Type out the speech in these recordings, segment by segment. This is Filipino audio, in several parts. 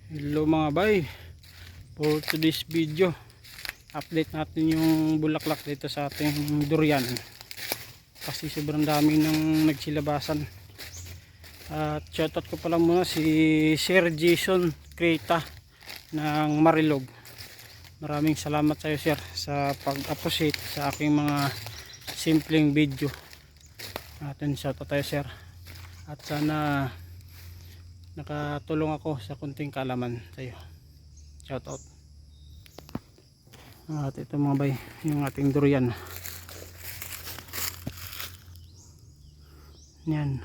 Hello mga bay, for today's video update natin yung bulaklak dito sa ating durian kasi sobrang dami nang nagsilabasan. At shoutout ko pala muna si Sir Jason Creta ng Marilog. Maraming salamat sa iyo sir sa pag-appreciate sa aking mga simpleng video. Atin shoutout tayo sir, at sana nakatulong ako sa kunting kaalaman sa iyo. Shout out. At ito mga bay, yung ating durian. Yan.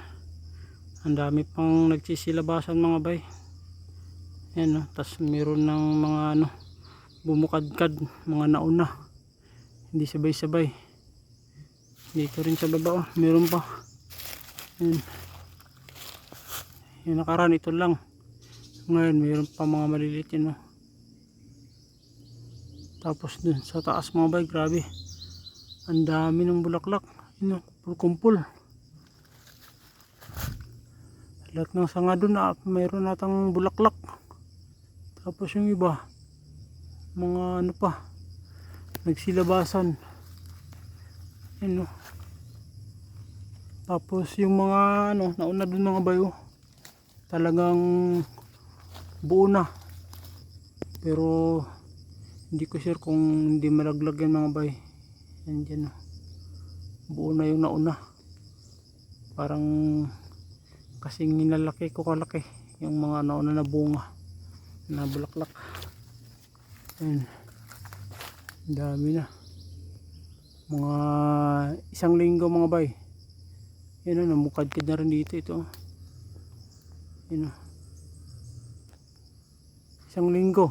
Ang dami pang nagsisilabasan mga bay. Yan no, tas meron ng mga bumukadkad, mga nauna. Hindi sabay-sabay. Dito rin sa baba oh, meron pa. Yan. Yung nakaraan ito lang. Ngayon mayroon pa mga maliliit yun, no? Tapos dun sa taas mga bay, grabe, ang dami ng bulaklak, yun, kumpul. Lahat ng sanga dun na mayroon natang bulaklak. Tapos yung iba mga pa, nagsilabasan, yun, no? Tapos yung mga nauna dun mga bayo, talagang buo na, pero hindi ko sure kung hindi malaglag yan mga bay. Yan dyan, buo na yung nauna, parang kasing nilalaki ko kalaki yung mga nauna na bunga na bulaklak. Yan, dami na, mga isang linggo mga bay. Yan namukadkid na rin dito ito. Yun, isang linggo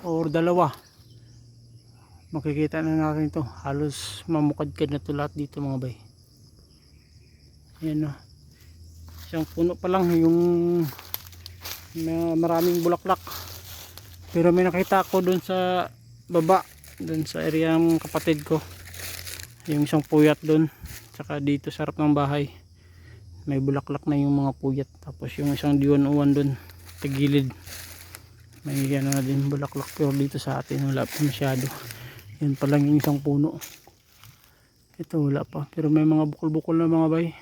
or dalawa makikita na natin ito, halos mamukadkad na ito lahat dito mga bay. Yan isang puno pa lang yung maraming bulaklak, pero may nakita ako dun sa baba, dun sa area ng kapatid ko, yung isang puyat dun, tsaka dito sa harap ng bahay may bulaklak na yung mga puyat. Tapos yung isang diwan-uwan dun tagilid may na din bulaklak, pero dito sa atin wala pa masyado. Yun pa lang yung isang puno, ito wala pa, pero may mga bukol-bukol na mga bay,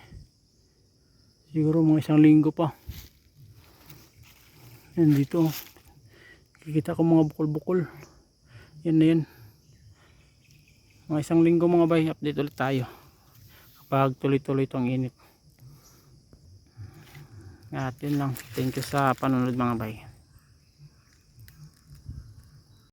siguro mga isang linggo pa. Yan dito kikita ko mga bukol-bukol, yan na yan, mga isang linggo mga bay. Update ulit tayo kapag tuloy-tuloy itong init. At yun lang, thank you sa panonood mga bay.